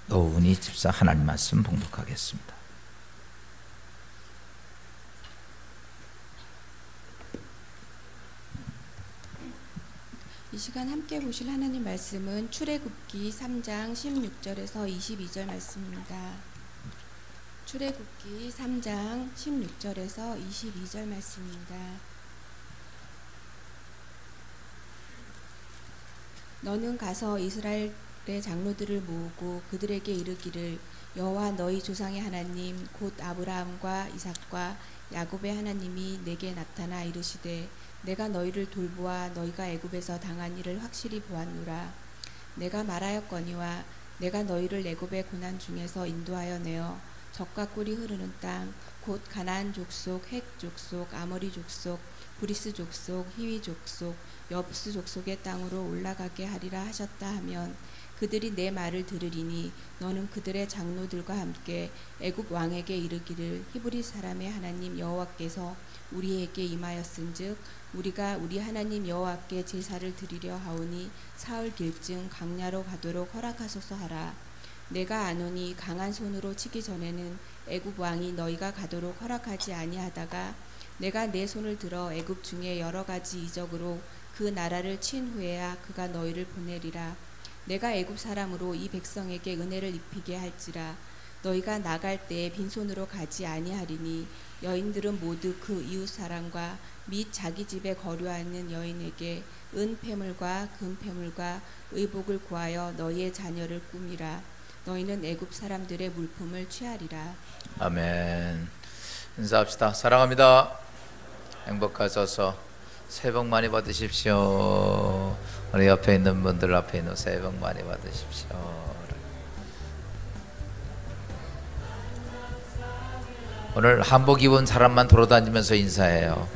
노은희 집사 하나님 말씀 봉독하겠습니다. 이 시간 함께 보실 하나님 말씀은 출애굽기 3장 16절에서 22절 말씀입니다. 출애굽기 3장 16절에서 22절 말씀입니다. 너는 가서 이스라엘의 장로들을 모으고 그들에게 이르기를 여호와 너희 조상의 하나님 곧 아브라함과 이삭과 야곱의 하나님이 내게 나타나 이르시되 내가 너희를 돌보아 너희가 애굽에서 당한 일을 확실히 보았노라. 내가 말하였거니와 내가 너희를 애굽의 고난 중에서 인도하여 내어 젖과 꿀이 흐르는 땅 곧 가나안 족속, 헷 족속, 아모리 족속, 브리스 족속, 히위 족속, 여부스 족속의 땅으로 올라가게 하리라 하셨다 하면 그들이 내 말을 들으리니 너는 그들의 장로들과 함께 애굽 왕에게 이르기를 히브리 사람의 하나님 여호와께서 우리에게 임하였은즉 우리가 우리 하나님 여호와께 제사를 드리려 하오니 사흘 길쯤 광야로 가도록 허락하소서 하라. 내가 아노니 강한 손으로 치기 전에는 애굽 왕이 너희가 가도록 허락하지 아니하다가 내가 내 손을 들어 애굽 중에 여러 가지 이적으로 그 나라를 친 후에야 그가 너희를 보내리라. 내가 애굽 사람으로 이 백성에게 은혜를 입히게 할지라. 너희가 나갈 때에 빈손으로 가지 아니하리니 여인들은 모두 그 이웃 사람과 및 자기 집에 거류하는 여인에게 은폐물과 금폐물과 의복을 구하여 너희의 자녀를 꾸미라. 너희는 애굽 사람들의 물품을 취하리라. 아멘. 인사합시다. 사랑합니다. 행복하셔서 새해 복 많이 받으십시오. 우리 옆에 있는 분들 앞에 있는 새해 복 많이 받으십시오. 오늘 한복 입은 사람만 돌아다니면서 인사해요.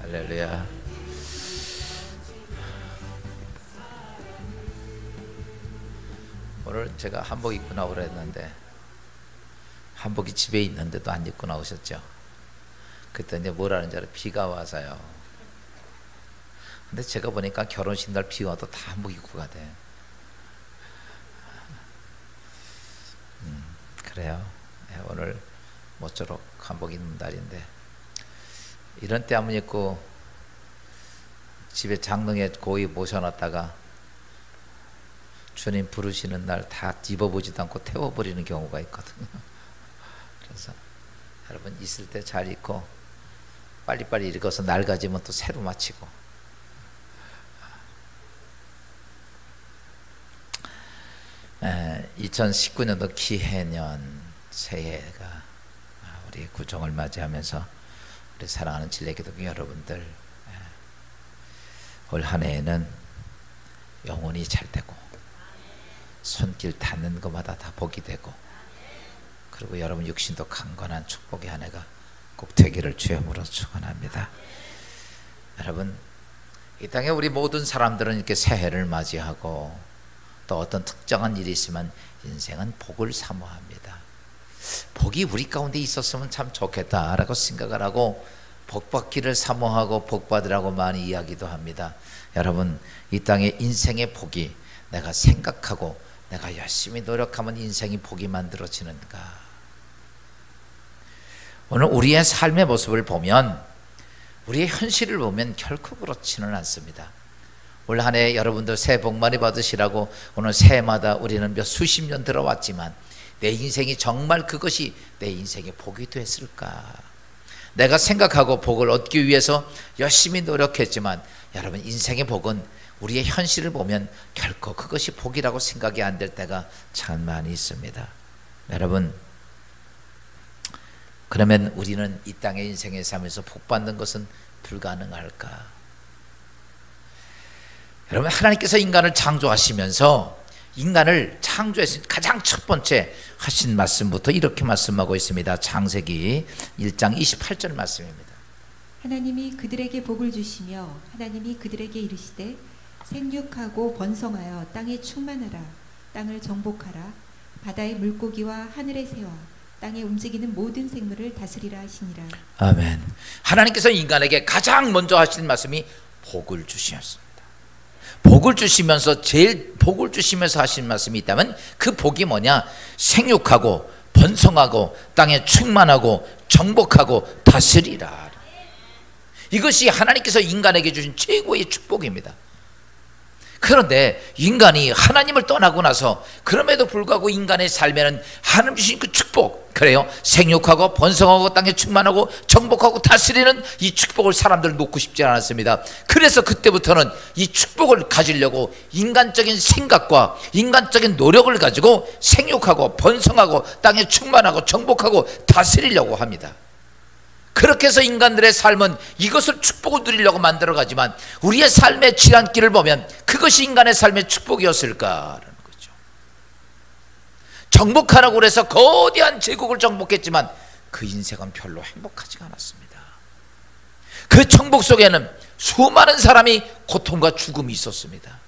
할렐루야. 오늘 제가 한복 입고 나오라 했는데 한복이 집에 있는데도 안 입고 나오셨죠? 그랬더니 뭐라는 줄 알아요? 비가 와서요. 근데 제가 보니까 결혼식 날 비 와도 다 한복 입고 가대. 그래요. 네, 오늘 모쪼록 한복 입는 날인데 이런 때 한번 입고 집에 장롱에 고이 모셔놨다가 주님 부르시는 날 다 입어보지도 않고 태워버리는 경우가 있거든요. 그래서 여러분 있을 때 잘 입고 빨리빨리 읽어서 낡아지면 또 새로 마치고. 2019년도 기해년 새해가 우리 구정을 맞이하면서 우리 사랑하는 진례기독교 여러분들 올 한 해에는 영혼이 잘 되고 손길 닿는 것마다 다 복이 되고 그리고 여러분 육신도 강건한 축복의 한 해가 꼭 되기를 주의 이름으로 축원합니다. 여러분 이 땅에 우리 모든 사람들은 이렇게 새해를 맞이하고 또 어떤 특정한 일이 있으면 인생은 복을 사모합니다. 복이 우리 가운데 있었으면 참 좋겠다라고 생각을 하고 복받기를 사모하고 복받으라고 많이 이야기도 합니다. 여러분 이 땅에 인생의 복이 내가 생각하고 내가 열심히 노력하면 인생이 복이 만들어지는가? 오늘 우리의 삶의 모습을 보면 우리의 현실을 보면 결코 그렇지는 않습니다. 올 한 해 여러분들 새해 복 많이 받으시라고 오늘 새해마다 우리는 몇 수십 년 들어왔지만 내 인생이 정말 그것이 내 인생의 복이 됐을까? 내가 생각하고 복을 얻기 위해서 열심히 노력했지만 여러분 인생의 복은 우리의 현실을 보면 결코 그것이 복이라고 생각이 안 될 때가 참 많이 있습니다. 여러분 그러면 우리는 이 땅의 인생의 삶에서 복받는 것은 불가능할까? 여러분 하나님께서 인간을 창조하시면서 인간을 창조해서 가장 첫 번째 하신 말씀부터 이렇게 말씀하고 있습니다. 창세기 1장 28절 말씀입니다. 하나님이 그들에게 복을 주시며 하나님이 그들에게 이르시되 생육하고 번성하여 땅에 충만하라. 땅을 정복하라. 바다의 물고기와 하늘의 새와 땅에 움직이는 모든 생물을 다스리라 하시니라. 아멘. 하나님께서 인간에게 가장 먼저 하시는 말씀이 복을 주시었습니다. 복을 주시면서 제일 복을 주시면서 하시는 말씀이 있다면 그 복이 뭐냐? 생육하고 번성하고 땅에 충만하고 정복하고 다스리라. 이것이 하나님께서 인간에게 주신 최고의 축복입니다. 그런데 인간이 하나님을 떠나고 나서 그럼에도 불구하고 인간의 삶에는 하나님 주신 그 축복, 그래요, 생육하고 번성하고 땅에 충만하고 정복하고 다스리는 이 축복을 사람들은 놓고 싶지 않았습니다. 그래서 그때부터는 이 축복을 가지려고 인간적인 생각과 인간적인 노력을 가지고 생육하고 번성하고 땅에 충만하고 정복하고 다스리려고 합니다. 그렇게 해서 인간들의 삶은 이것을 축복을 누리려고 만들어가지만 우리의 삶의 지난길을 보면 그것이 인간의 삶의 축복이었을까라는 거죠. 정복하라고 해서 거대한 제국을 정복했지만 그 인생은 별로 행복하지가 않았습니다. 그 정복 속에는 수많은 사람이 고통과 죽음이 있었습니다.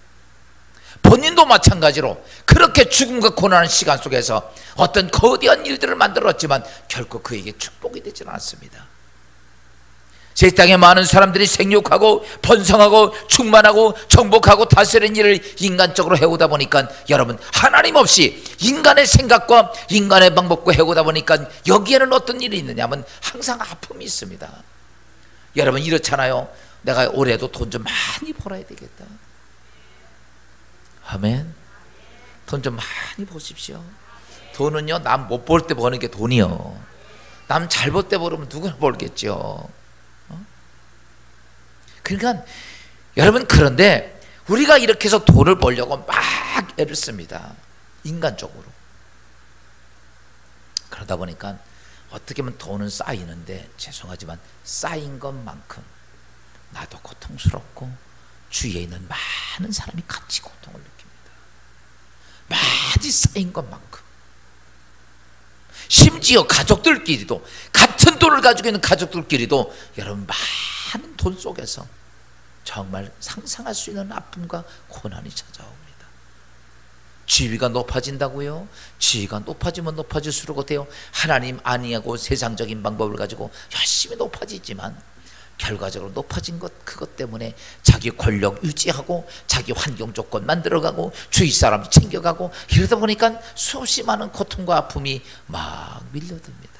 본인도 마찬가지로 그렇게 죽음과 고난의 시간 속에서 어떤 거대한 일들을 만들었지만 결코 그에게 축복이 되지는 않았습니다. 제 땅에 많은 사람들이 생육하고 번성하고 충만하고 정복하고 다스리는 일을 인간적으로 해오다 보니까 여러분, 하나님 없이 인간의 생각과 인간의 방법과 해오다 보니까 여기에는 어떤 일이 있느냐 하면 항상 아픔이 있습니다. 여러분, 이렇잖아요. 내가 올해도 돈 좀 많이 벌어야 되겠다. 아멘. 돈 좀 많이 보십시오. 돈은요, 남 못 벌 때 버는 게 돈이요. 남 잘 벌 때 벌으면 누구나 벌겠죠. 그러니까 여러분, 그런데 우리가 이렇게 해서 돈을 벌려고 막 애를 씁니다. 인간적으로. 그러다 보니까 어떻게 보면 돈은 쌓이는데 죄송하지만 쌓인 것만큼 나도 고통스럽고 주위에 있는 많은 사람이 같이 고통을 느낍니다. 많이 쌓인 것만큼. 심지어 가족들끼리도, 같은 돈을 가지고 있는 가족들끼리도 여러분, 많은 돈 속에서 정말 상상할 수 있는 아픔과 고난이 찾아옵니다. 지위가 높아진다고요? 지위가 높아지면 높아질수록 어때요? 하나님 아니하고 세상적인 방법을 가지고 열심히 높아지지만 결과적으로 높아진 것, 그것 때문에 자기 권력 유지하고 자기 환경 조건 만들어가고 주위 사람 챙겨가고 이러다 보니까 수없이 많은 고통과 아픔이 막 밀려듭니다.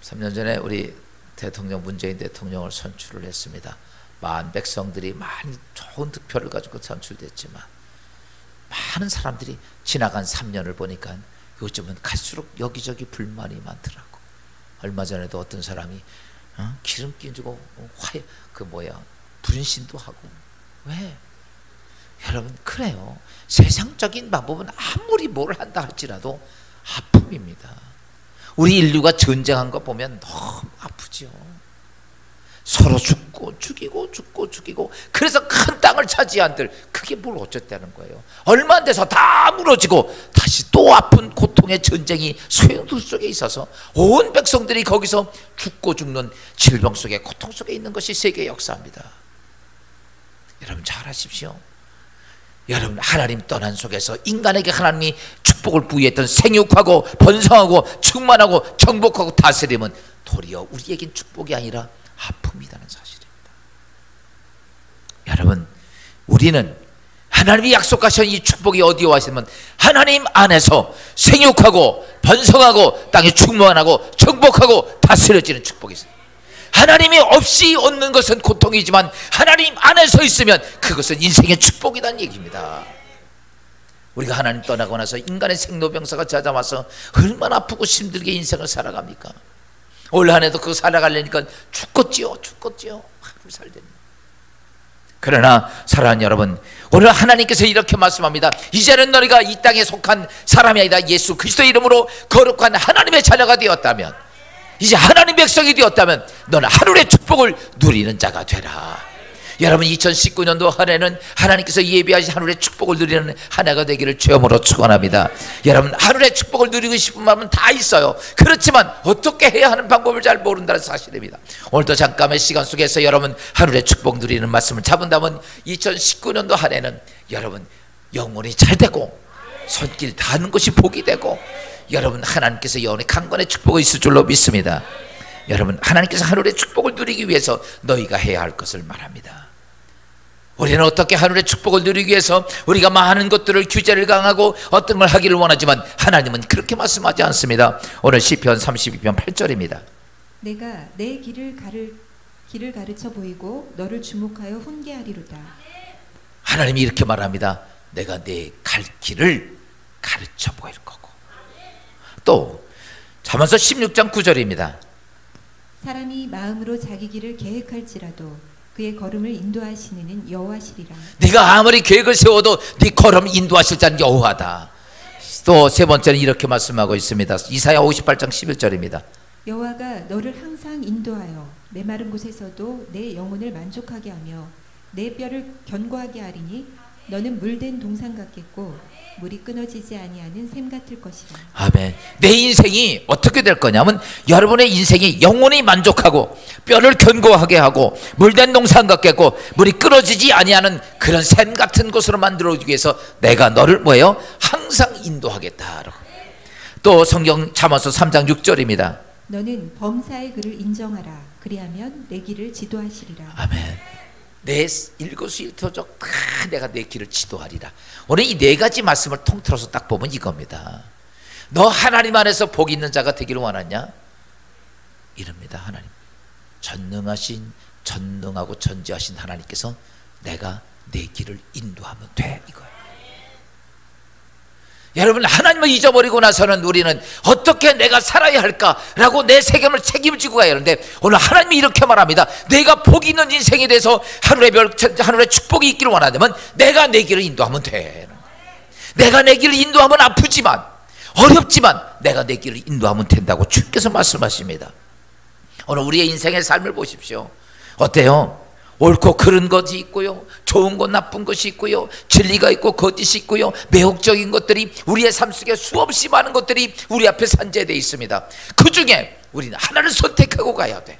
3년 전에 우리 대통령 문재인 대통령을 선출을 했습니다. 많은 백성들이 많이 좋은 득표를 가지고 선출됐지만 많은 사람들이 지나간 3년을 보니까 요즘은 갈수록 여기저기 불만이 많더라고. 얼마 전에도 어떤 사람이 기름기 주고 분신도 하고. 왜? 여러분, 그래요. 세상적인 방법은 아무리 뭘 한다 할지라도 아픔입니다. 우리 인류가 전쟁한 거 보면 너무 아프죠. 서로 죽고 죽이고 죽고 죽이고, 그래서 큰 땅을 차지한들 그게 뭘 어쨌다는 거예요. 얼마 안 돼서 다 무너지고 다시 또 아픈 고통의 전쟁이 소용돌이 속에 있어서 온 백성들이 거기서 죽고 죽는 질병 속에, 고통 속에 있는 것이 세계의 역사입니다. 여러분, 잘 아십시오. 여러분, 하나님 떠난 속에서 인간에게 하나님이 축복을 부여했던 생육하고 번성하고 충만하고 정복하고 다스림은 도리어 우리에겐 축복이 아니라 아픔이라는 사실입니다. 여러분, 우리는 하나님이 약속하신 이 축복이 어디에 와 있으면 하나님 안에서 생육하고 번성하고 땅에 충만하고 정복하고 다스려지는 축복이 있어요. 하나님이 없이 얻는 것은 고통이지만 하나님 안에서 있으면 그것은 인생의 축복이라는 얘기입니다. 우리가 하나님 떠나고 나서 인간의 생로병사가 찾아와서 얼마나 아프고 힘들게 인생을 살아갑니까? 올 한 해도 그거 살아가려니까 죽겠지요. 하루 살겠네. 그러나 사랑하는 여러분, 오늘 하나님께서 이렇게 말씀합니다. 이제는 너희가 이 땅에 속한 사람이 아니라 예수 그리스도의 이름으로 거룩한 하나님의 자녀가 되었다면, 이제 하나님 백성이 되었다면 너는 하늘의 축복을 누리는 자가 되라. 여러분 2019년도 한 해는 하나님께서 예비하신 하늘의 축복을 누리는 한 해가 되기를 주여으로 축원합니다. 여러분 하늘의 축복을 누리고 싶은 마음은 다 있어요. 그렇지만 어떻게 해야 하는 방법을 잘 모른다는 사실입니다. 오늘도 잠깐의 시간 속에서 여러분 하늘의 축복 누리는 말씀을 잡은다면 2019년도 한 해는 여러분 영혼이 잘 되고 손길 닿는 것이 복이 되고 여러분 하나님께서 영원히 강건의 축복이 있을 줄로 믿습니다. 여러분 하나님께서 하늘의 축복을 누리기 위해서 너희가 해야 할 것을 말합니다. 우리는 어떻게 하늘의 축복을 누리기 위해서 우리가 많은 것들을 규제를 강하고 어떤 걸 하기를 원하지만 하나님은 그렇게 말씀하지 않습니다. 오늘 시편 32편 8절입니다. 내가 내 길을 가르쳐 보이고 너를 주목하여 훈계하리로다. 하나님이 이렇게 말합니다. 내가 내 갈 길을 가르쳐 보일 거고. 또 잠언서 16장 9절입니다. 사람이 마음으로 자기 길을 계획할지라도 그의 걸음을 인도하시는 이는 여호와시리라. 네가 아무리 계획을 세워도 네 걸음 인도하실 자는 여호와다. 또 세 번째는 이렇게 말씀하고 있습니다. 이사야 58장 11절입니다. 여호와가 너를 항상 인도하여 메마른 곳에서도 내 영혼을 만족하게 하며 내 뼈를 견고하게 하리니 너는 물된 동산 같겠고 물이 끊어지지 아니하는 샘 같을 것이라. 아멘. 내 인생이 어떻게 될 거냐면 여러분의 인생이 영혼이 만족하고 뼈를 견고하게 하고 물된 동산 같겠고 물이 끊어지지 아니하는 그런 샘 같은 곳으로 만들어주기 위해서 내가 너를 뭐예요? 항상 인도하겠다. 또 성경 잠언서 3장 6절입니다. 너는 범사의 글을 인정하라. 그리하면 내 길을 지도하시리라. 아멘. 내 일거수일투족 다 내가 내 길을 지도하리라. 오늘 이 네 가지 말씀을 통틀어서 딱 보면 이겁니다. 너 하나님 안에서 복 있는 자가 되기를 원하냐? 이럽니다. 하나님 전능하신 전능하고 전지하신 하나님께서 내가 내 길을 인도하면 돼 이거예요. 여러분 하나님을 잊어버리고 나서는 우리는 어떻게 내가 살아야 할까라고 내 세겜을 책임을 지고 가야 하는데 오늘 하나님이 이렇게 말합니다. 내가 복이 있는 인생에 대해서 하늘의 축복이 있기를 원하다면 내가 내 길을 인도하면 돼. 내가 내 길을 인도하면 아프지만 어렵지만 내가 내 길을 인도하면 된다고 주께서 말씀하십니다. 오늘 우리의 인생의 삶을 보십시오. 어때요? 옳고 그른 것이 있고요, 좋은 것 나쁜 것이 있고요, 진리가 있고 거짓이 있고요, 매혹적인 것들이 우리의 삶 속에 수없이 많은 것들이 우리 앞에 산재되어 있습니다. 그 중에 우리는 하나를 선택하고 가야 돼.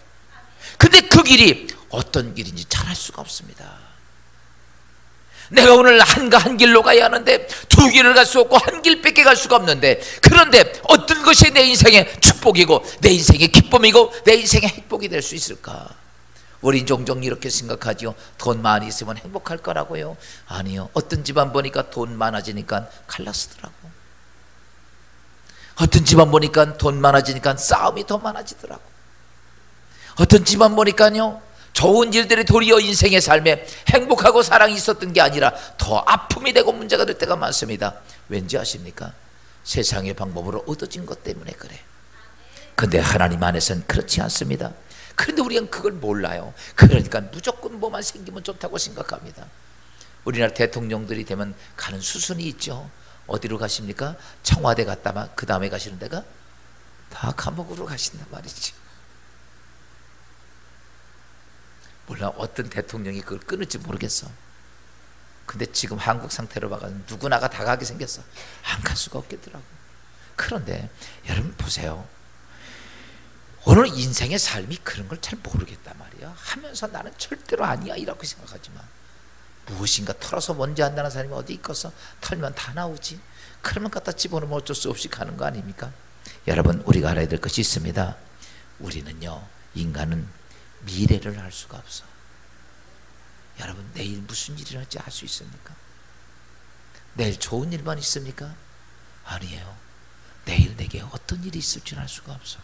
근데 그 길이 어떤 길인지 잘 알 수가 없습니다. 내가 오늘 한 길로 가야 하는데 두 길을 갈 수 없고 한 길밖에 갈 수가 없는데, 그런데 어떤 것이 내 인생의 축복이고 내 인생의 기쁨이고 내 인생의 행복이 될 수 있을까? 우리 종종 이렇게 생각하죠. 돈 많이 있으면 행복할 거라고요. 아니요. 어떤 집안 보니까 돈 많아지니까 갈라쓰더라고. 어떤 집안 보니까 돈 많아지니까 싸움이 더 많아지더라고. 어떤 집안 보니까요, 좋은 일들이 도리어 인생의 삶에 행복하고 사랑이 있었던 게 아니라 더 아픔이 되고 문제가 될 때가 많습니다. 왠지 아십니까? 세상의 방법으로 얻어진 것 때문에 그래. 근데 하나님 안에서는 그렇지 않습니다. 그런데 우리는 그걸 몰라요. 그러니까 무조건 뭐만 생기면 좋다고 생각합니다. 우리나라 대통령들이 되면 가는 수순이 있죠. 어디로 가십니까? 청와대 갔다가 그 다음에 가시는 데가 다 감옥으로 가신단 말이지. 몰라 어떤 대통령이 그걸 끊을지 모르겠어. 근데 지금 한국 상태로 봐가지고 누구나가 다 가게 생겼어. 안 갈 수가 없겠더라고. 그런데 여러분 보세요. 오늘 인생의 삶이 그런 걸 잘 모르겠단 말이야. 하면서 나는 절대로 아니야 이라고 생각하지만 무엇인가 털어서 먼지 안 나는 사람이 어디 있겠어? 털면 다 나오지. 그러면 갖다 집어넣으면 어쩔 수 없이 가는 거 아닙니까? 여러분 우리가 알아야 될 것이 있습니다. 우리는요, 인간은 미래를 알 수가 없어. 여러분 내일 무슨 일이 날지 알 수 있습니까? 내일 좋은 일만 있습니까? 아니에요. 내일 내게 어떤 일이 있을 줄 알 수가 없어.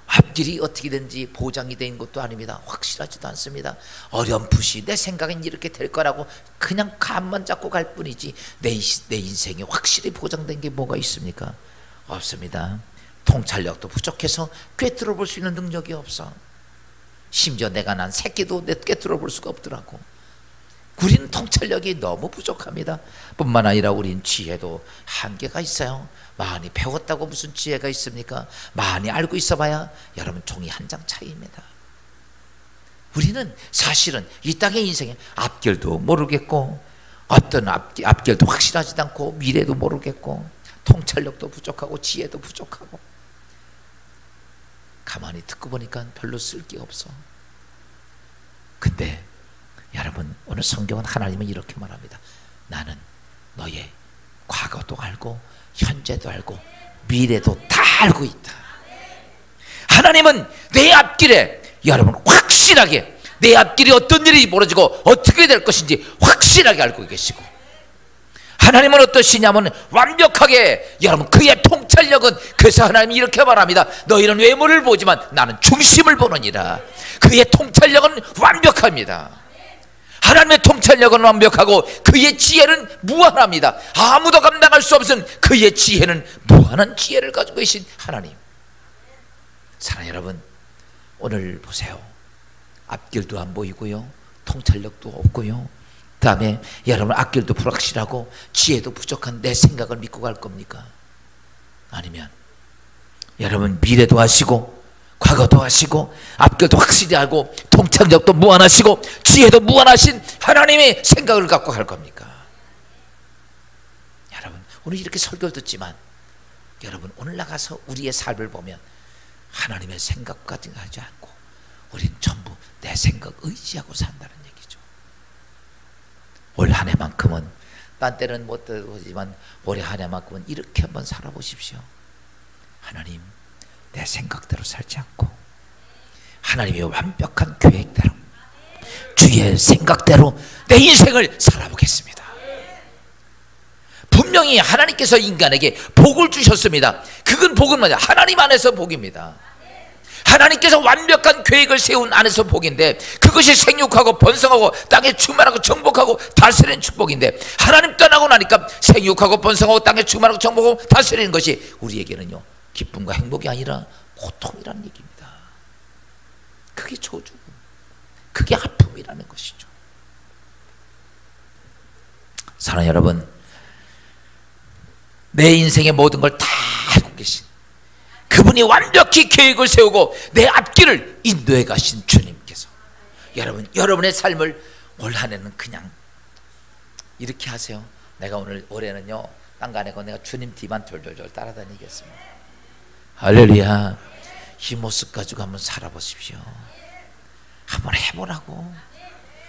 앞길이 어떻게 된지 보장이 된 것도 아닙니다. 확실하지도 않습니다. 어렴풋이 내 생각엔 이렇게 될 거라고 그냥 감만 잡고 갈 뿐이지 내 인생이 확실히 보장된 게 뭐가 있습니까? 없습니다. 통찰력도 부족해서 꿰뚫어 볼 수 있는 능력이 없어. 심지어 내가 난 새끼도 꿰뚫어 볼 수가 없더라고. 우리는 통찰력이 너무 부족합니다. 뿐만 아니라 우린 지혜도 한계가 있어요. 많이 배웠다고 무슨 지혜가 있습니까? 많이 알고 있어봐야 여러분 종이 한 장 차이입니다. 우리는 사실은 이 땅의 인생에 앞길도 모르겠고 어떤 앞길도 확실하지도 않고 미래도 모르겠고 통찰력도 부족하고 지혜도 부족하고 가만히 듣고 보니까 별로 쓸 게 없어. 근데 여러분, 오늘 성경은 하나님은 이렇게 말합니다. 나는 너의 과거도 알고 현재도 알고 미래도 다 알고 있다. 하나님은 내 앞길에 여러분 확실하게 내 앞길이 어떤 일이 벌어지고 어떻게 될 것인지 확실하게 알고 계시고, 하나님은 어떠시냐면 완벽하게 여러분 그의 통찰력은, 그래서 하나님이 이렇게 말합니다. 너희는 외모를 보지만 나는 중심을 보느니라. 그의 통찰력은 완벽합니다. 하나님의 통찰력은 완벽하고 그의 지혜는 무한합니다. 아무도 감당할 수 없은 그의 지혜는 무한한 지혜를 가지고 계신 하나님. 사랑하는 여러분, 오늘 보세요. 앞길도 안 보이고요, 통찰력도 없고요, 그 다음에 여러분 앞길도 불확실하고 지혜도 부족한 내 생각을 믿고 갈 겁니까? 아니면 여러분 미래도 하시고 과거도 하시고 앞길도 확실히 알고 통찰력도 무한하시고 지혜도 무한하신 하나님의 생각을 갖고 갈 겁니까? 여러분, 오늘 이렇게 설교를 듣지만 여러분 오늘 나가서 우리의 삶을 보면 하나님의 생각까지 하지 않고 우리는 전부 내 생각 의지하고 산다는 얘기죠. 올 한 해만큼은, 딴 때는 못 되지만 올해 한 해만큼은 이렇게 한번 살아보십시오. 하나님, 내 생각대로 살지 않고 하나님의 완벽한 계획대로 주의 생각대로 내 인생을 살아보겠습니다. 분명히 하나님께서 인간에게 복을 주셨습니다. 그건 복은 뭐냐? 하나님 안에서 복입니다. 하나님께서 완벽한 계획을 세운 안에서 복인데, 그것이 생육하고 번성하고 땅에 충만하고 정복하고 다스리는 축복인데, 하나님 떠나고 나니까 생육하고 번성하고 땅에 충만하고 정복하고 다스리는 것이 우리에게는요 기쁨과 행복이 아니라 고통이라는 얘기입니다. 그게 저주, 그게 아픔이라는 것이죠. 사랑하는 여러분, 내 인생의 모든 걸 다 알고 계신 그분이 완벽히 계획을 세우고 내 앞길을 인도해 가신 주님께서 여러분, 여러분의 삶을 올 한 해는 그냥 이렇게 하세요. 내가 오늘 올해는요 딴 거 안 하고 내가 주님 뒤만 졸졸졸 따라다니겠습니다. 할렐루야. 이 모습 가지고 한번 살아보십시오. 한번 해보라고.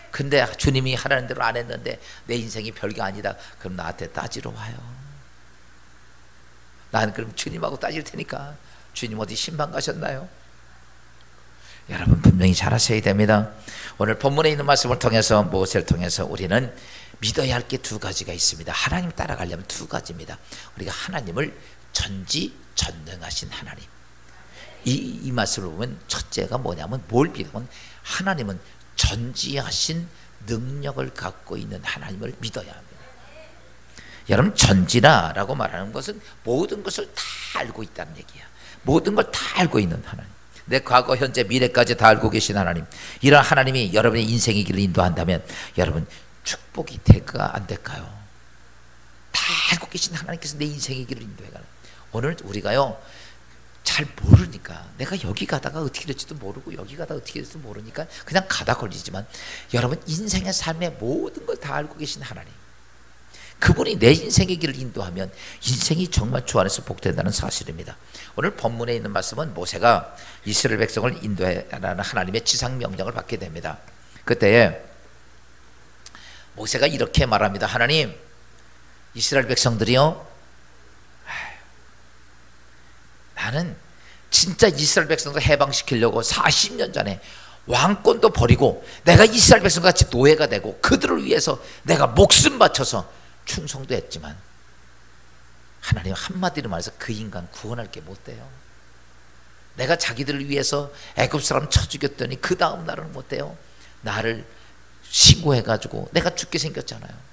근데 주님이 하라는 대로 안 했는데 내 인생이 별게 아니다, 그럼 나한테 따지러 와요. 나는 그럼 주님하고 따질 테니까. 주님 어디 신방 가셨나요? 여러분 분명히 잘 하셔야 됩니다. 오늘 본문에 있는 말씀을 통해서, 모세를 통해서 우리는 믿어야 할 게 두 가지가 있습니다. 하나님 따라가려면 두 가지입니다. 우리가 하나님을 전지전능하신 하나님, 이 말씀을 보면 첫째가 뭐냐면, 뭘 믿으면 하나님은 전지하신 능력을 갖고 있는 하나님을 믿어야 합니다. 여러분, 전지라라고 말하는 것은 모든 것을 다 알고 있다는 얘기야. 모든 걸 다 알고 있는 하나님, 내 과거 현재 미래까지 다 알고 계신 하나님, 이런 하나님이 여러분의 인생의 길을 인도한다면 여러분 축복이 될까 안 될까요? 다 알고 계신 하나님께서 내 인생의 길을 인도해가는, 오늘 우리가요 잘 모르니까, 내가 여기 가다가 어떻게 될지도 모르고 여기 가다가 어떻게 될지도 모르니까 그냥 가다 걸리지만, 여러분 인생의 삶의 모든 걸 다 알고 계신 하나님, 그분이 내 인생의 길을 인도하면 인생이 정말 주 안에서 복된다는 사실입니다. 오늘 본문에 있는 말씀은 모세가 이스라엘 백성을 인도해라는 하나님의 지상 명령을 받게 됩니다. 그때 모세가 이렇게 말합니다. 하나님, 이스라엘 백성들이요, 나는 진짜 이스라엘 백성들 해방시키려고 40년 전에 왕권도 버리고 내가 이스라엘 백성같이 노예가 되고 그들을 위해서 내가 목숨 바쳐서 충성도 했지만, 하나님 한마디로 말해서 그 인간 구원할 게 못 돼요. 내가 자기들을 위해서 애굽 사람 쳐 죽였더니 그 다음 날은 못 돼요. 나를 신고해가지고 내가 죽게 생겼잖아요.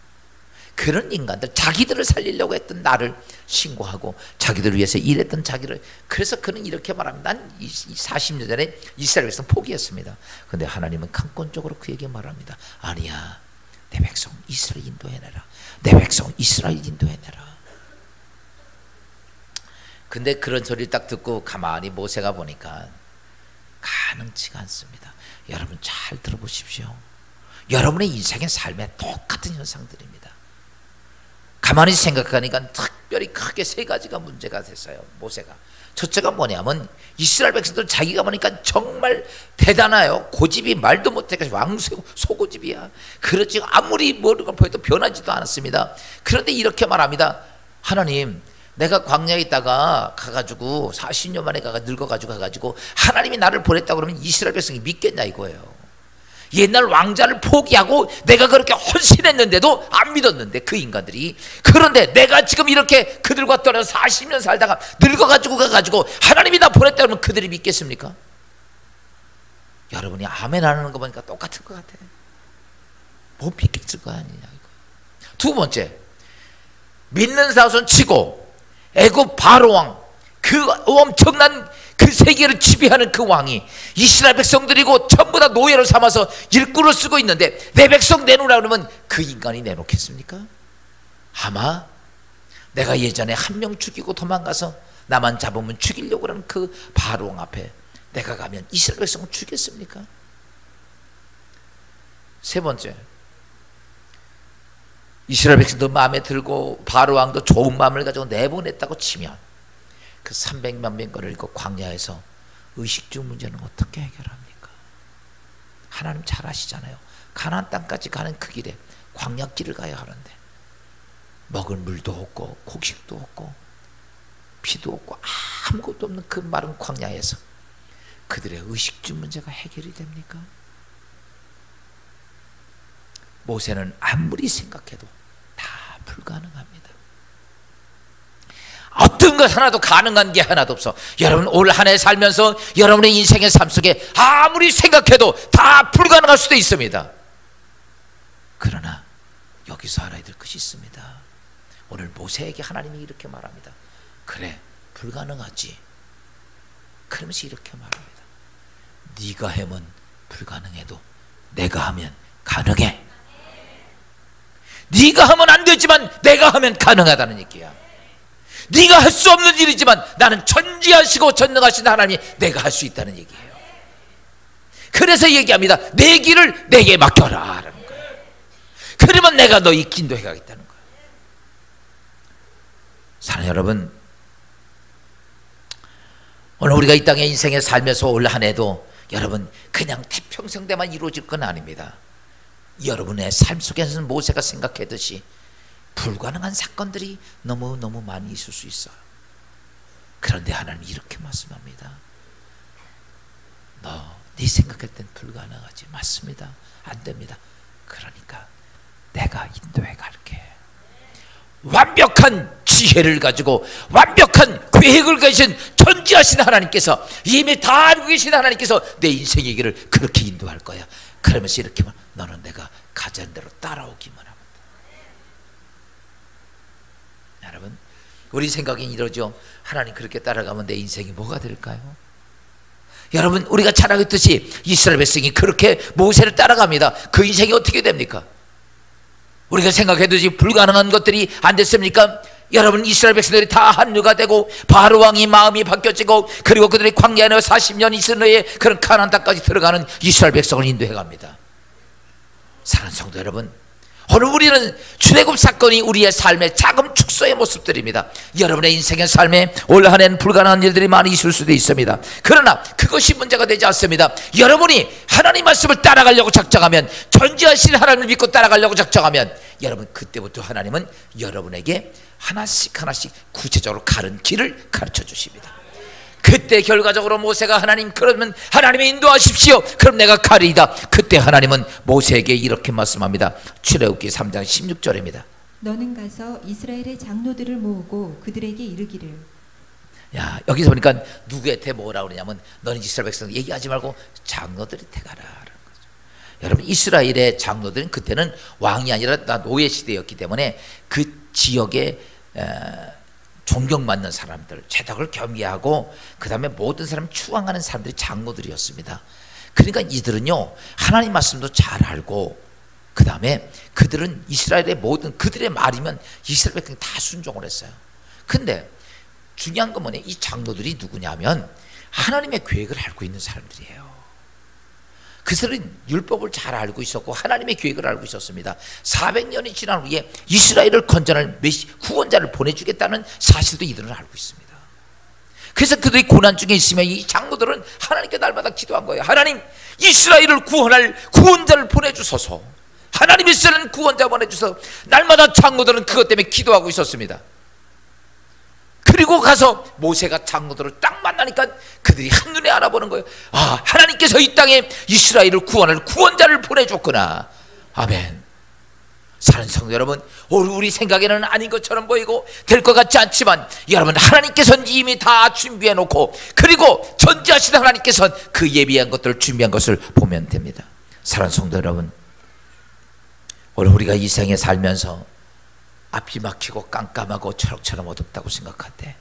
그런 인간들, 자기들을 살리려고 했던 나를 신고하고 자기들을 위해서 일했던 자기를, 그래서 그는 이렇게 말합니다. 난 40년 전에 이스라엘 백성 포기했습니다. 근데 하나님은 강권적으로 그에게 말합니다. 아니야, 내 백성 이스라엘 인도해내라. 내 백성 이스라엘 인도해내라. 근데 그런 소리를 딱 듣고 가만히 모세가 보니까 가능치가 않습니다. 여러분 잘 들어보십시오. 여러분의 인생의 삶에 똑같은 현상들입니다. 가만히 생각하니까 특별히 크게 세 가지가 문제가 됐어요. 모세가. 첫째가 뭐냐면 이스라엘 백성들 자기가 보니까 정말 대단해요. 고집이 말도 못해. 왕소 소고집이야. 그렇지 아무리 뭐를 보여도 변하지도 않았습니다. 그런데 이렇게 말합니다. 하나님, 내가 광야에 있다가 가가지고 40년 만에 늙어가지고 가가지고 하나님이 나를 보냈다고 그러면 이스라엘 백성이 믿겠냐 이거예요. 옛날 왕자를 포기하고 내가 그렇게 헌신했는데도 안 믿었는데 그 인간들이. 그런데 내가 지금 이렇게 그들과 떨어져 40년 살다가 늙어가지고 가가지고 하나님이 나 보냈다 그러면 그들이 믿겠습니까? 여러분이 아멘 하는 거 보니까 똑같은 것 같아. 못 믿겠을 거 아니냐 이거. 두 번째, 믿는 자손 치고 애굽 바로 왕, 그 엄청난 그 세계를 지배하는 그 왕이 이스라엘 백성들이고 전부 다 노예를 삼아서 일꾼을 쓰고 있는데 내 백성 내놓으라 그러면 그 인간이 내놓겠습니까? 아마 내가 예전에 한 명 죽이고 도망가서 나만 잡으면 죽이려고 하는 그 바로 왕 앞에 내가 가면 이스라엘 백성을 죽겠습니까? 세 번째, 이스라엘 백성도 마음에 들고 바로 왕도 좋은 마음을 가지고 내보냈다고 치면 그 300만 명 거리를 그 광야에서 의식주 문제는 어떻게 해결합니까? 하나님 잘 아시잖아요. 가나안 땅까지 가는 그 길에 광야길을 가야 하는데 먹을 물도 없고 곡식도 없고 피도 없고 아무것도 없는 그 마른 광야에서 그들의 의식주 문제가 해결이 됩니까? 모세는 아무리 생각해도 다 불가능합니다. 어떤 것 하나도 가능한 게 하나도 없어. 여러분 올 한 해 살면서 여러분의 인생의 삶 속에 아무리 생각해도 다 불가능할 수도 있습니다. 그러나 여기서 알아야 될 것이 있습니다. 오늘 모세에게 하나님이 이렇게 말합니다. 그래, 불가능하지. 그러면서 이렇게 말합니다. 네가 하면 불가능해도 내가 하면 가능해. 네가 하면 안 되지만 내가 하면 가능하다는 얘기야. 네가 할 수 없는 일이지만 나는 전지하시고 전능하신 하나님이 내가 할 수 있다는 얘기예요. 그래서 얘기합니다. 내 길을 내게 맡겨라 라는 거예요. 그러면 내가 너희 인도해 가겠다는 거예요. 사랑하는 여러분, 오늘 우리가 이 땅에 인생에 살면서 올 한 해도 여러분 그냥 태평성대만 이루어질 건 아닙니다. 여러분의 삶 속에서는 모세가 생각했듯이 불가능한 사건들이 너무너무 많이 있을 수 있어요. 그런데 하나님이 이렇게 말씀합니다. 네 생각할 땐 불가능하지. 맞습니다. 안 됩니다. 그러니까 내가 인도해 갈게. 완벽한 지혜를 가지고 완벽한 계획을 가진 전지하신 하나님께서, 이미 다 알고 계신 하나님께서 내 인생의 길을 그렇게 인도할 거야. 그러면서 이렇게 말, 너는 내가 가자는 대로 따라오기만 합니다. 여러분, 우리 생각이 이러죠. 하나님 그렇게 따라가면 내 인생이 뭐가 될까요? 여러분, 우리가 잘 알겠듯이 이스라엘 백성이 그렇게 모세를 따라갑니다. 그 인생이 어떻게 됩니까? 우리가 생각해도지 불가능한 것들이 안 됐습니까? 여러분, 이스라엘 백성들이 다 한류가 되고 바로 왕이 마음이 바뀌어지고 그리고 그들이 광야에 40년 있은 후에 그런 가나안 땅까지 들어가는 이스라엘 백성을 인도해 갑니다. 사랑하는 성도 여러분, 오늘 우리는 출애굽 사건이 우리의 삶의 작은 축소의 모습들입니다. 여러분의 인생의 삶에 올 한 해는 불가능한 일들이 많이 있을 수도 있습니다. 그러나 그것이 문제가 되지 않습니다. 여러분이 하나님 말씀을 따라가려고 작정하면, 전지하신 하나님을 믿고 따라가려고 작정하면, 여러분 그때부터 하나님은 여러분에게 하나씩 하나씩 구체적으로 가른 길을 가르쳐 주십니다. 그때 결과적으로 모세가 하나님, 그러면 하나님이 인도하십시오. 그럼 내가 가리이다. 그때 하나님은 모세에게 이렇게 말씀합니다. 출애굽기 3장 16절입니다. 너는 가서 이스라엘의 장로들을 모으고 그들에게 이르기를. 야, 여기서 보니까 누구한테 뭐라 그러냐면, 너는 이스라엘 백성 얘기하지 말고 장로들한테 가라 라는 거죠. 여러분, 이스라엘의 장로들은 그때는 왕이 아니라 노예 시대였기 때문에 그 지역에 존경받는 사람들, 죄덕을 겸비하고 그 다음에 모든 사람을 추앙하는 사람들이 장로들이었습니다. 그러니까 이들은요, 하나님 말씀도 잘 알고 그 다음에 그들은 이스라엘의 모든, 그들의 말이면 이스라엘 백성이 다 순종을 했어요. 근데 중요한 건 뭐냐, 이 장로들이 누구냐면 하나님의 계획을 알고 있는 사람들이에요. 그들은 율법을 잘 알고 있었고 하나님의 계획을 알고 있었습니다. 400년이 지난 후에 이스라엘을 건전할 구원자를 보내주겠다는 사실도 이들은 알고 있습니다. 그래서 그들이 고난 중에 있으면 이 장로들은 하나님께 날마다 기도한 거예요. 하나님, 이스라엘을 구원할 구원자를 보내주소서. 하나님, 이스라엘 구원자 보내주소서. 날마다 장로들은 그것 때문에 기도하고 있었습니다. 그리고 가서 모세가 장로들을 딱 만나니까 그들이 한눈에 알아보는 거예요. 아, 하나님께서 이 땅에 이스라엘을 구원할 구원자를 보내줬구나. 아멘. 사랑하는 성도 여러분, 우리 생각에는 아닌 것처럼 보이고 될 것 같지 않지만 여러분, 하나님께서는 이미 다 준비해 놓고, 그리고 전지하신 하나님께서는 그 예비한 것들을 준비한 것을 보면 됩니다. 사랑하는 성도 여러분, 오늘 우리가 이 생에 살면서 앞이 막히고 깜깜하고 초록처럼 어둡다고 생각할 때,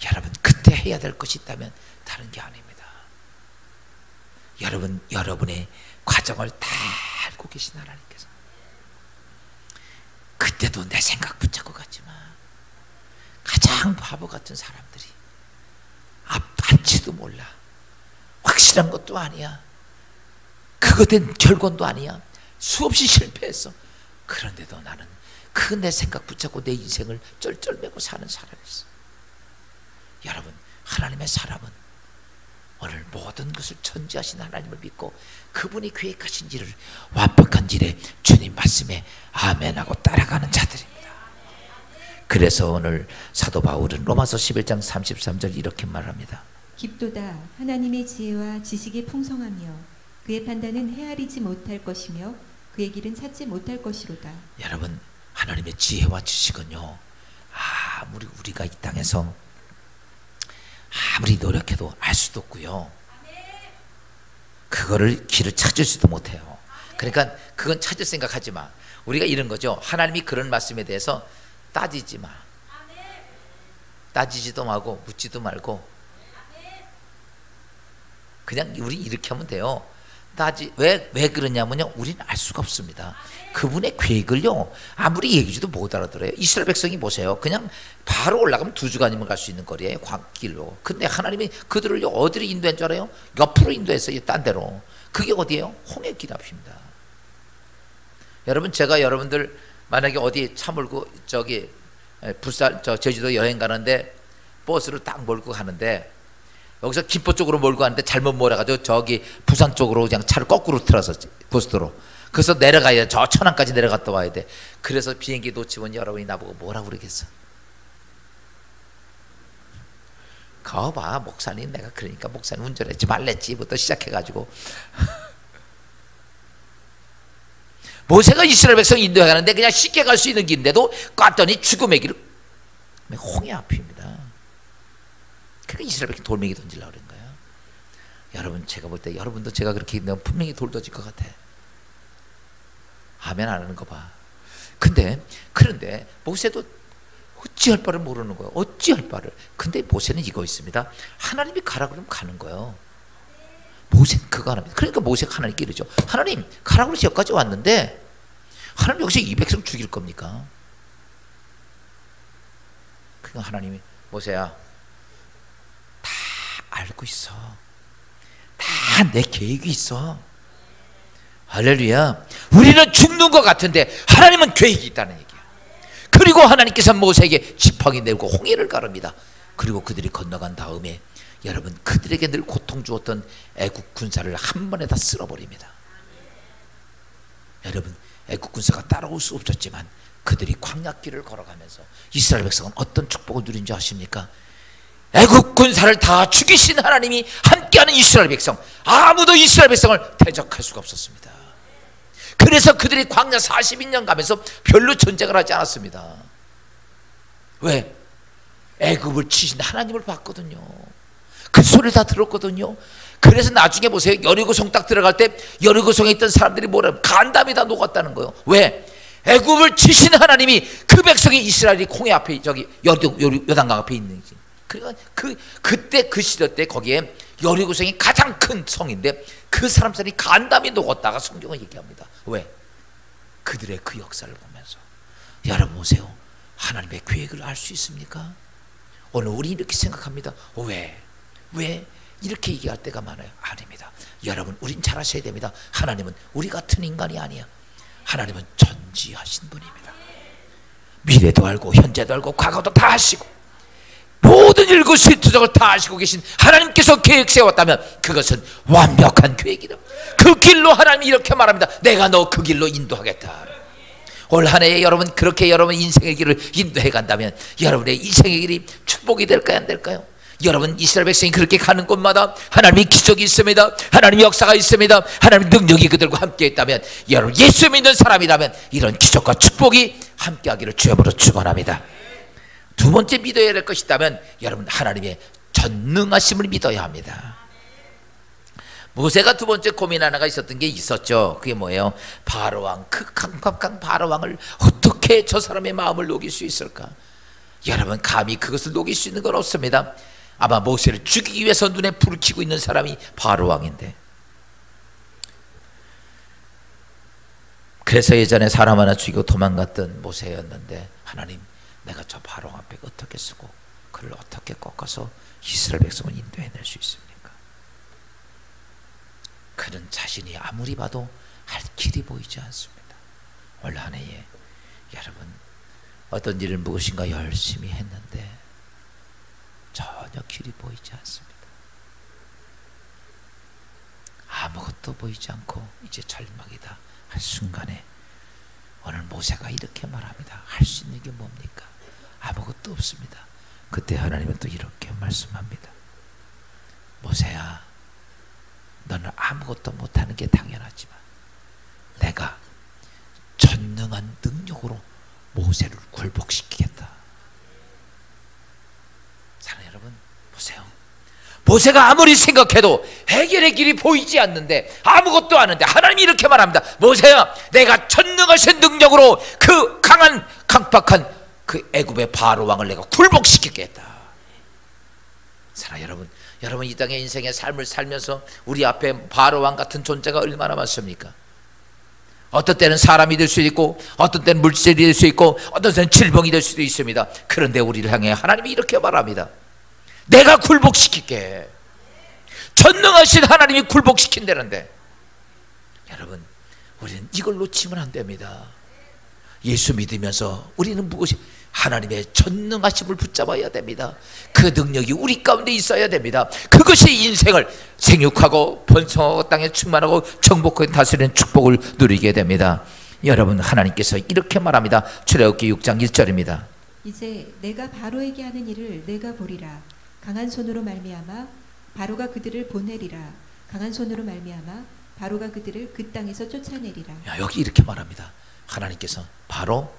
여러분, 그때 해야 될 것이 있다면 다른 게 아닙니다. 여러분의 과정을 다 알고 계신 하나님께서 그때도 내 생각 붙잡고 갔지만 가장 바보 같은 사람들이 앞할지도 몰라, 확실한 것도 아니야, 그거 된 결론도 아니야, 수없이 실패했어. 그런데도 나는 그 내 생각 붙잡고 내 인생을 쩔쩔매고 사는 사람이었어. 여러분, 하나님의 사람은 오늘 모든 것을 전지하신 하나님을 믿고 그분이 계획하신 일을 완벽한 일에 주님 말씀에 아멘하고 따라가는 자들입니다. 그래서 오늘 사도 바울은 로마서 11장 33절 이렇게 말합니다. 깊도다 하나님의 지혜와 지식이 풍성하며 그의 판단은 헤아리지 못할 것이며 그의 길은 찾지 못할 것이로다. 여러분, 하나님의 지혜와 지식은요, 아무리 우리가 이 땅에서 아무리 노력해도 알 수도 없고요, 그거를 길을 찾을지도 못해요. 그러니까 그건 찾을 생각하지 마. 우리가 이런 거죠. 하나님이 그런 말씀에 대해서 따지지 마. 따지지도 말고 묻지도 말고 그냥 우리 이렇게 하면 돼요. 왜 그러냐면요, 우리는 알 수가 없습니다. 그분의 계획을요, 아무리 얘기해도 못 알아들어요. 이스라엘 백성이 보세요. 그냥 바로 올라가면 2주간이면 갈 수 있는 거리예요, 광길로. 근데 하나님이 그들을요, 어디로 인도한 줄 알아요? 옆으로 인도했어요, 딴 데로. 그게 어디예요? 홍해 길 앞입니다. 여러분, 제가 여러분들 만약에 어디 차 몰고 부산 제주도 여행 가는데 버스를 딱 몰고 가는데, 여기서 김포 쪽으로 몰고 가는데 잘못 몰아가지고 저기 부산 쪽으로 그냥 차를 거꾸로 틀어서 고속도로, 그래서 내려가야 돼. 저 천안까지 내려갔다 와야 돼. 그래서 비행기 놓치면 여러분이 나보고 뭐라 그러겠어? 거봐, 목사님, 내가 그러니까 목사님 운전했지 말랬지부터 시작해가지고 모세가 이스라엘 백성 인도해 가는데 그냥 쉽게 갈 수 있는 길인데도 깠더니 죽음의 길을 홍해 앞입니다. 그러니까 이스라엘 백성 돌멩이 던지려고 그런 거예요. 여러분, 제가 볼 때 여러분도 제가 그렇게 있는 분명히 돌 던질 것 같아. 아멘 안 하는 거 봐. 그런데 모세도 어찌할 바를 모르는 거예요. 어찌할 바를. 근데 모세는 이거 있습니다. 하나님이 가라 그러면 가는 거예요. 모세는 그거 안 합니다. 그러니까 모세가 하나님께 이러죠. 하나님, 가라 그래서 여기까지 왔는데 하나님 여기서 이 백성 죽일 겁니까? 그러니까 하나님이, 모세야, 다 알고 있어. 다 내 계획이 있어. 할렐루야. 우리는 죽는 것 같은데 하나님은 계획이 있다는 얘기야. 그리고 하나님께서 모세에게 지팡이 내고 홍해를 가릅니다. 그리고 그들이 건너간 다음에 여러분, 그들에게 늘 고통 주었던 애국 군사를 한 번에 다 쓸어버립니다. 여러분, 애국 군사가 따라올 수 없었지만 그들이 광야길을 걸어가면서 이스라엘 백성은 어떤 축복을 누린 줄 아십니까? 애국 군사를 다 죽이신 하나님이 함께하는 이스라엘 백성, 아무도 이스라엘 백성을 대적할 수가 없었습니다. 그래서 그들이 광야 42년 가면서 별로 전쟁을 하지 않았습니다. 왜? 애굽을 치신 하나님을 봤거든요. 그 소리를 다 들었거든요. 그래서 나중에 보세요. 여리고성 딱 들어갈 때 여리고성에 있던 사람들이 뭐라, 간담이 다 녹았다는 거예요. 왜? 애굽을 치신 하나님이 그 백성이 이스라엘이 홍해 앞에 저기 요단강 앞에 있는지. 그러니까 그때 그 시대 때 거기에 여리고성이 가장 큰 성인데 그 사람들이 간담이 녹았다가 성경은 얘기합니다. 왜? 그들의 그 역사를 보면서. 여러분 보세요. 하나님의 계획을 알 수 있습니까? 오늘 우리 이렇게 생각합니다. 왜 이렇게 얘기할 때가 많아요. 아닙니다. 여러분, 우린 잘 아셔야 됩니다. 하나님은 우리 같은 인간이 아니야. 하나님은 전지하신 분입니다. 미래도 알고 현재도 알고 과거도 다 아시고 모든 일거수일투족을 다 아시고 계신 하나님께서 계획 세웠다면 그것은 완벽한 계획이다. 그 길로 하나님이 이렇게 말합니다. 내가 너 그 길로 인도하겠다. 올 한 해에 여러분 그렇게 여러분 인생의 길을 인도해 간다면 여러분의 인생의 길이 축복이 될까요, 안 될까요? 여러분, 이스라엘 백성이 그렇게 가는 곳마다 하나님의 기적이 있습니다. 하나님의 역사가 있습니다. 하나님의 능력이 그들과 함께 있다면, 여러분 예수 믿는 사람이라면 이런 기적과 축복이 함께하기를 주여으로 축원합니다. 두 번째 믿어야 될 것이 있다면 여러분, 하나님의 전능하심을 믿어야 합니다. 모세가 두 번째 고민 하나가 있었던 게 있었죠. 그게 뭐예요? 바로왕, 그 강팍한 바로왕을 어떻게 저 사람의 마음을 녹일 수 있을까? 여러분, 감히 그것을 녹일 수 있는 건 없습니다. 아마 모세를 죽이기 위해서 눈에 불을 켜고 있는 사람이 바로왕인데, 그래서 예전에 사람 하나 죽이고 도망갔던 모세였는데, 하나님, 내가 저 바로왕 앞에 어떻게 쓰고 그를 어떻게 꺾어서 이스라엘 백성을 인도해낼 수 있습니까? 그는 자신이 아무리 봐도 할 길이 보이지 않습니다. 올 한 해에 여러분, 어떤 일을 무엇인가 열심히 했는데 전혀 길이 보이지 않습니다. 아무것도 보이지 않고 이제 절망이다 할 순간에 오늘 모세가 이렇게 말합니다. 할 수 있는 게 뭡니까? 아무것도 없습니다. 그때 하나님은 또 이렇게 말씀합니다. 모세야, 너는 아무것도 못하는 게 당연하지만 내가 전능한 능력으로 모세를 굴복시키겠다. 사랑하는 여러분, 보세요. 모세가 아무리 생각해도 해결의 길이 보이지 않는데, 아무것도 아는데 하나님이 이렇게 말합니다. 모세야, 내가 전능하신 능력으로 그 강한 강팍한 그 애굽의 바로왕을 내가 굴복시키겠다. 사랑하는 여러분, 여러분 이 땅의 인생의 삶을 살면서 우리 앞에 바로왕 같은 존재가 얼마나 많습니까? 어떤 때는 사람이 될 수도 있고, 어떤 때는 물질이 될 수 있고, 어떤 때는 질병이 될 수도 있습니다. 그런데 우리를 향해 하나님이 이렇게 말합니다. 내가 굴복시킬게. 전능하신 하나님이 굴복시킨다는데, 여러분, 우리는 이걸 놓치면 안 됩니다. 예수 믿으면서 우리는 무엇이 하나님의 전능하심을 붙잡아야 됩니다. 그 능력이 우리 가운데 있어야 됩니다. 그것이 인생을 생육하고 번성하고 땅에 충만하고 정복하고 다스리는 축복을 누리게 됩니다. 여러분, 하나님께서 이렇게 말합니다. 출애굽기 6장 1절입니다. 이제 내가 바로에게 하는 일을 내가 보리라. 강한 손으로 말미암아 바로가 그들을 보내리라. 강한 손으로 말미암아 바로가 그들을 그 땅에서 쫓아내리라. 여기 이렇게 말합니다. 하나님께서 바로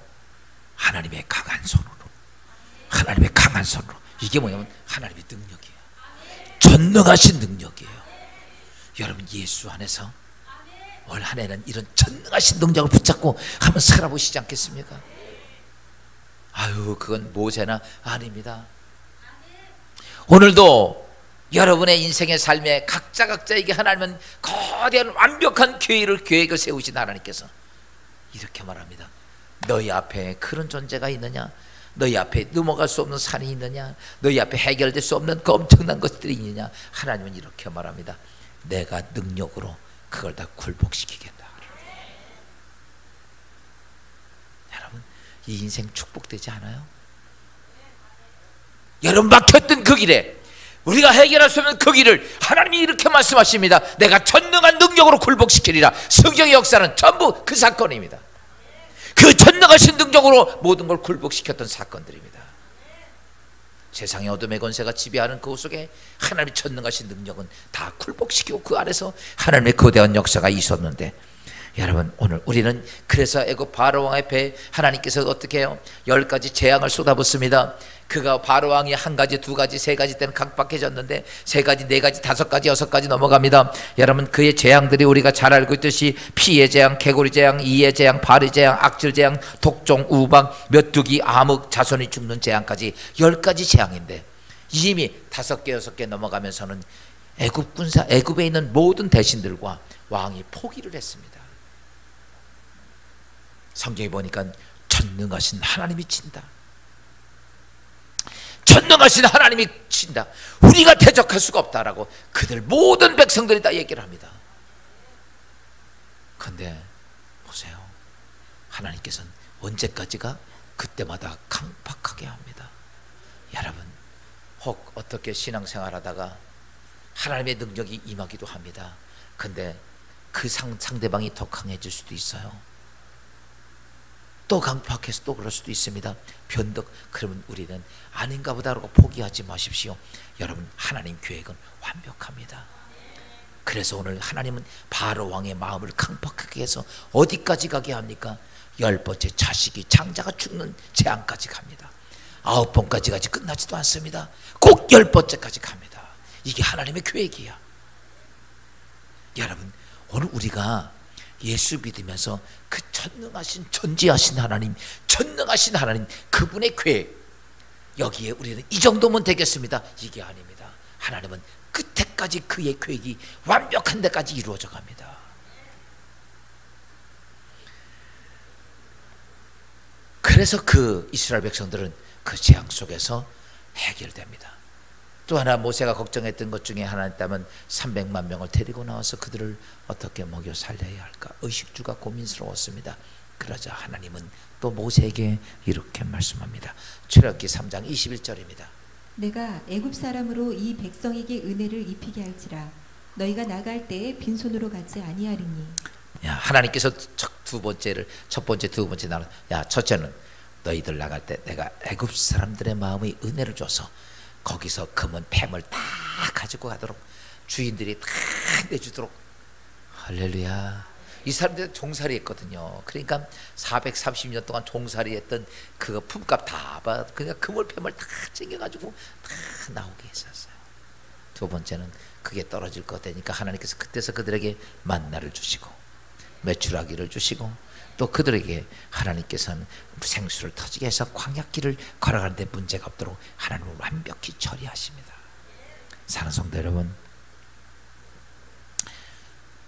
하나님의 강한 손으로, 하나님의 강한 손으로. 이게 뭐냐면 하나님의 능력이에요. 전능하신 능력이에요. 여러분, 예수 안에서 올 한 해는 이런 전능하신 능력을 붙잡고 한번 살아보시지 않겠습니까? 아유, 그건 모세나 아닙니다. 오늘도 여러분의 인생의 삶에 각자에게 하나님은 거대한 완벽한 계획을 세우신 하나님께서 이렇게 말합니다. 너희 앞에 그런 존재가 있느냐? 너희 앞에 넘어갈 수 없는 산이 있느냐? 너희 앞에 해결될 수 없는 그 엄청난 것들이 있느냐? 하나님은 이렇게 말합니다. 내가 능력으로 그걸 다 굴복시키겠다. 여러분, 이 인생 축복되지 않아요? 여러분, 막혔던 그 길에, 우리가 해결할 수 없는 그 길을 하나님이 이렇게 말씀하십니다. 내가 전능한 능력으로 굴복시키리라. 성경의 역사는 전부 그 사건입니다. 그 전능하신 능력으로 모든 걸 굴복시켰던 사건들입니다. 세상의 어둠의 권세가 지배하는 그 속에 하나님의 전능하신 능력은 다 굴복시키고 그 안에서 하나님의 거대한 역사가 있었는데, 여러분, 오늘 우리는 그래서 애굽 바로왕 앞에 하나님께서 어떻게 해요? 10가지 재앙을 쏟아붓습니다. 그가 바로왕이 한 가지, 두 가지, 세 가지 때는 강박해졌는데 3가지, 4가지, 5가지, 6가지 넘어갑니다. 여러분, 그의 재앙들이 우리가 잘 알고 있듯이 피의 재앙, 개구리 재앙, 이의 재앙, 발의 재앙, 악질 재앙, 독종, 우방, 메뚜기, 암흑, 자손이 죽는 재앙까지 10가지 재앙인데, 이미 5개, 6개 넘어가면서는 애굽에 있는 모든 대신들과 왕이 포기를 했습니다. 성경에 보니까 전능하신 하나님이 친다. 전능하신 하나님이 친다. 우리가 대적할 수가 없다라고 그들 모든 백성들이 다 얘기를 합니다. 그런데 보세요. 하나님께서는 언제까지가? 그때마다 강팍하게 합니다. 여러분, 혹 어떻게 신앙생활하다가 하나님의 능력이 임하기도 합니다. 근데 그 상대방이 더 강해질 수도 있어요. 또 강팍해서 또 그럴 수도 있습니다. 변덕. 그러면 우리는 아닌가 보다라고 포기하지 마십시오. 여러분, 하나님 계획은 완벽합니다. 그래서 오늘 하나님은 바로 왕의 마음을 강팍하게 해서 어디까지 가게 합니까? 10번째 자식이 장자가 죽는 재앙까지 갑니다. 9번까지 가지 끝나지도 않습니다. 꼭 10번째까지 갑니다. 이게 하나님의 계획이야. 여러분, 오늘 우리가 예수 믿으면서 그 전능하신 전지하신 하나님, 전능하신 하나님, 그분의 계획, 여기에 우리는 이 정도면 되겠습니다. 이게 아닙니다. 하나님은 끝에까지 그의 계획이 완벽한 데까지 이루어져 갑니다. 그래서 그 이스라엘 백성들은 그 재앙 속에서 해결됩니다. 또 하나 모세가 걱정했던 것 중에 하나 있다면 300만 명을 데리고 나와서 그들을 어떻게 먹여 살려야 할까? 의식주가 고민스러웠습니다. 그러자 하나님은 또 모세에게 이렇게 말씀합니다. 출애굽기 3장 21절입니다. 내가 애굽 사람으로 이 백성에게 은혜를 입히게 할지라 너희가 나갈 때에 빈손으로 가지 아니하리니. 야, 하나님께서 첫 번째, 두 번째 나눠. 야, 첫째는 너희들 나갈 때 내가 애굽 사람들의 마음의 은혜를 줘서 거기서 금은 뱀을 다 가지고 가도록 주인들이 다 내주도록. 할렐루야. 이 사람들 종살이 했거든요. 그러니까 430년 동안 종살이 했던 그 품값 다 받아. 그냥 금을 뱀을 다 챙겨가지고 다 나오게 했었어요. 두 번째는 그게 떨어질 것 되니까 하나님께서 그때서 그들에게 만나를 주시고 메추라기를 주시고 또 그들에게 하나님께서는 생수를 터지게 해서 광야길을 걸어가는데 문제가 없도록 하나님은 완벽히 처리하십니다. 사랑하는 성도 여러분,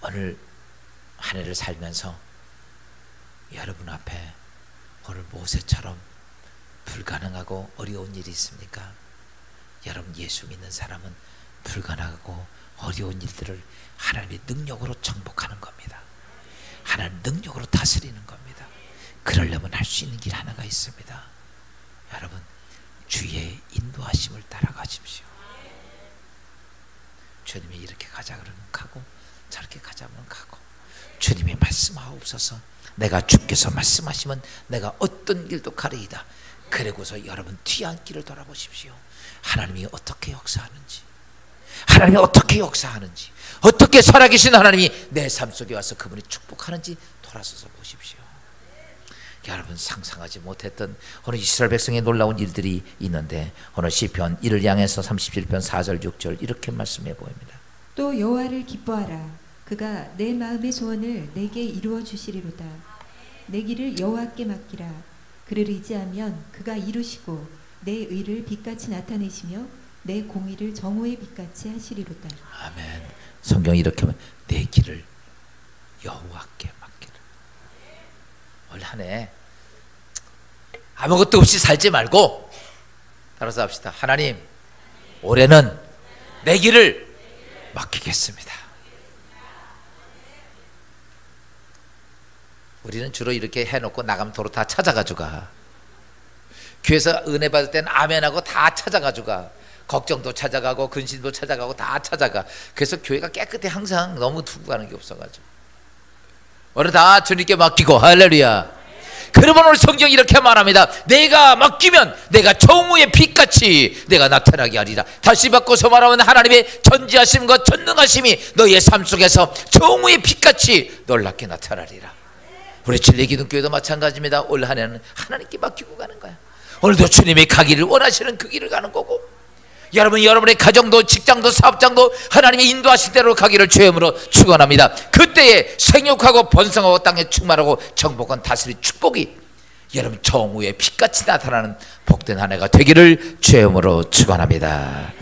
오늘 한 해를 살면서 여러분 앞에 오늘 모세처럼 불가능하고 어려운 일이 있습니까? 여러분, 예수 믿는 사람은 불가능하고 어려운 일들을 하나님의 능력으로 정복하는 겁니다. 하나님 능력으로 다스리는 겁니다. 그러려면 할 수 있는 길 하나가 있습니다. 여러분, 주의 인도하심을 따라가십시오. 주님이 이렇게 가자 그러면 가고 저렇게 가자 그러면 가고, 주님이 말씀하옵소서. 내가 주께서 말씀하시면 내가 어떤 길도 가리이다. 그리고서 여러분 뒤안 길을 돌아보십시오. 하나님이 어떻게 역사하는지, 하나님이 어떻게 역사하는지, 어떻게 살아계신 하나님이 내 삶 속에 와서 그분이 축복하는지 돌아서서 보십시오. 여러분, 상상하지 못했던 오늘 이스라엘 백성의 놀라운 일들이 있는데 오늘 시편 이를 향해서 37편 4절 6절 이렇게 말씀해 보입니다. 또 여호와를 기뻐하라. 그가 내 마음의 소원을 내게 이루어 주시리로다. 내 길을 여호와께 맡기라. 그를 의지하면 그가 이루시고 내 의를 빛같이 나타내시며 내 공의를 정오의 빛같이 하시리로다. 아멘. 성경이 이렇게 하면 내 길을 여호와께 맡기라. 올 한 해 아무것도 없이 살지 말고 따라서 합시다. 하나님, 올해는 내 길을 맡기겠습니다. 우리는 주로 이렇게 해놓고 나가면 도로 다 찾아가지고 가. 교회에서 은혜 받을 때는 아멘하고 다 찾아가지고 가. 걱정도 찾아가고 근심도 찾아가고 다 찾아가. 그래서 교회가 깨끗해. 항상 너무 두고 가는 게 없어가지고 오늘 다 주님께 맡기고. 할렐루야. 그러면 오늘 성경이 이렇게 말합니다. 내가 맡기면 내가 정오의 빛같이 내가 나타나게 하리라. 다시 바꿔서 말하면 하나님의 전지하심과 전능하심이 너희의 삶 속에서 정오의 빛같이 놀랍게 나타나리라. 우리 진리기둥교회도 마찬가지입니다. 올 한 해는 하나님께 맡기고 가는 거야. 오늘도 주님이 가기를 원하시는 그 길을 가는 거고, 여러분, 여러분의 가정도 직장도 사업장도 하나님이 인도하실 대로 가기를 주임으로 축원합니다. 그때에 생육하고 번성하고 땅에 충만하고 정복한 다스릴 축복이 여러분 정우의 빛같이 나타나는 복된 한 해가 되기를 주임으로 축원합니다.